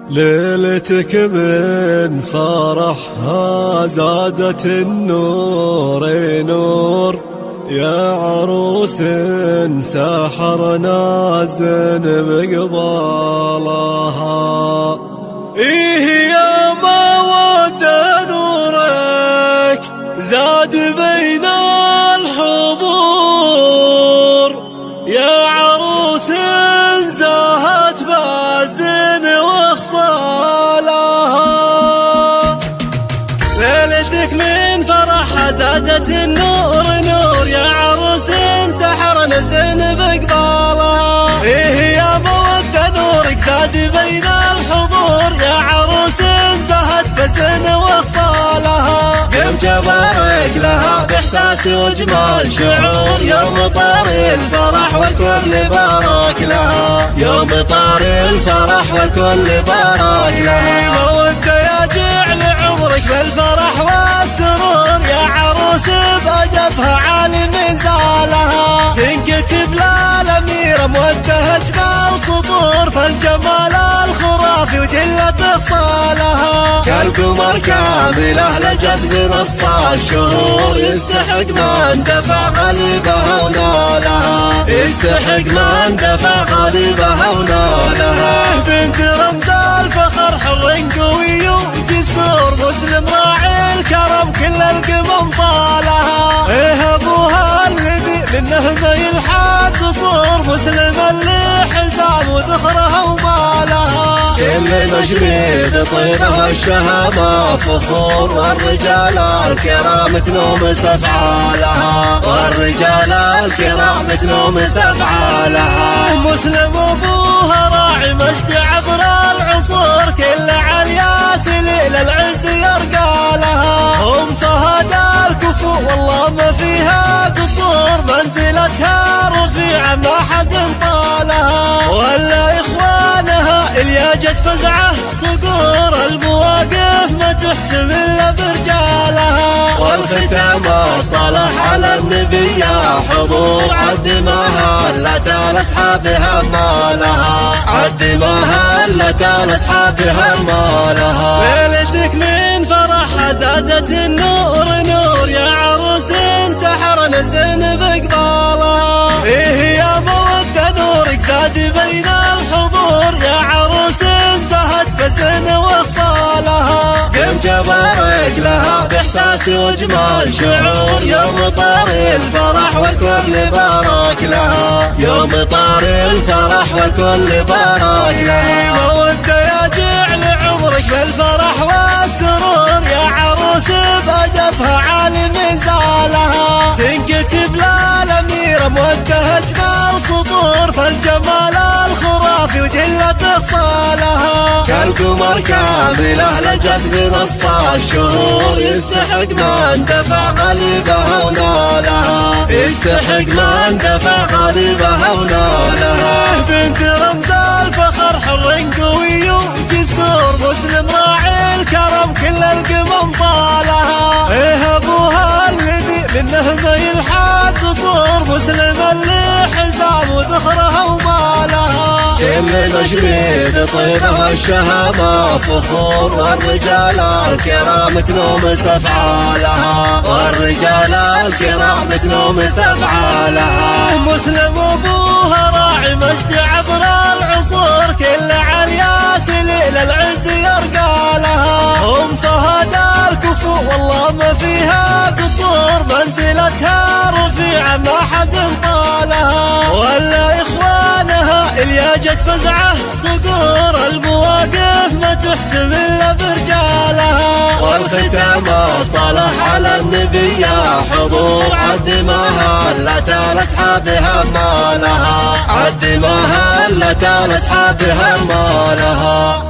ليلتك من فرحها زادت النور نور، يا عروس سحر نازن بقبالها. إيه يا ما ود نورك زاد بين الحضور، يا عروس زاهت بازن وخصالها. ليلتك من فرحها زادت النور نور، يا عروس سحر نزن بقبالها. إيه يا مودة نورك زاد بين الحضور، يا عروس زهت بزن وخصالها. قمت ابارك لها باحساس وجمال شعور، يوم طاري الفرح والكل بارك لها، يوم طاري الفرح والكل بارك لها. مودة يا جعل عمرك بالفرح والسرور، يا عروس بأدبها عالي منزالها. تنكتب للأميرة مودة أجمل سطور، فالجمال الخرافي وجلة اصالها. كالقمر كامله لجت بنصف الشهور، يستحق من دفع غليبها ونالها، يستحق من دفع غليبها ونالها. بنت رمز الفخر حر قوي وجسور، مسلم راعي الكرم كل القمم طالها. إيه ابوها الذي منه ما يلحق قصور، مسلم اللي حزام وذخرها ومالها. كل مجري بطيبه والشهامه فخور، والرجال الكرام تنومس افعالها، والرجال الكرام تنومس افعالها. مسلم ابوها راعي مجد عبر العصور، كل عليا سليل العز يرقى لها. هم فهد الكفو والله ما فيها قصور، منزلتها رفيعه ما حد طالها. ولا اخوانها اللي جت فزعه صقور، المواقف ما تحتمل برجالها. والختام صالح على النبي يا حضور، عد ما هلت لاصحابها مالها، عد ما هلت لاصحابها مالها. ليلتك من فرحها زادت النور نور، يا عروس سحر نزن بقبالها. إيه يا مودة نورك زاد بين الحضور، يا عروس زهت بزن وخصالها. قمت ابارك لها باحساس وجمال شعور، يوم طاري الفرح والكل بارك لها، يوم طاري الفرح والكل بارك لها. مودة يا جعل عمرك بالفرح والسرور، يا عروس بأدبها عالي منزالها. تنكتب للأميرة مودة أجمل سطور، فالجمال الخرافي وجلة اصالها. كالقمر كامله لجت بنصف الشهور، يستحق من دفع غليبها ونالها، يستحق من دفع غليبها ونالها. بنت رمز الفخر حر قوي وجسور، مسلم راعي الكرم كل القمم طالها. إيه ابوها الذي منه ما يلحق قصور، مسلم اللي حزام وذخرها ومالها. كل مجري بطيبه والشهامه فخور، والرجال الكرام تنومس افعالها، والرجال الكرام تنومس افعالها. مسلم ابوها راعي مجد عبر العصور، كل عليا سليل العز يرقى لها. هم فهد الكفو والله ما فيها قصور، منزلتها رفيعه ما حد طالها. ولا اخوانها اللي جت فزعه صقور، المواقف ما تحتمل برجالها. والختام صالح على النبي يا حضور، عد ما هلت لاصحابها مالها، عد ما هلت لاصحابها مالها.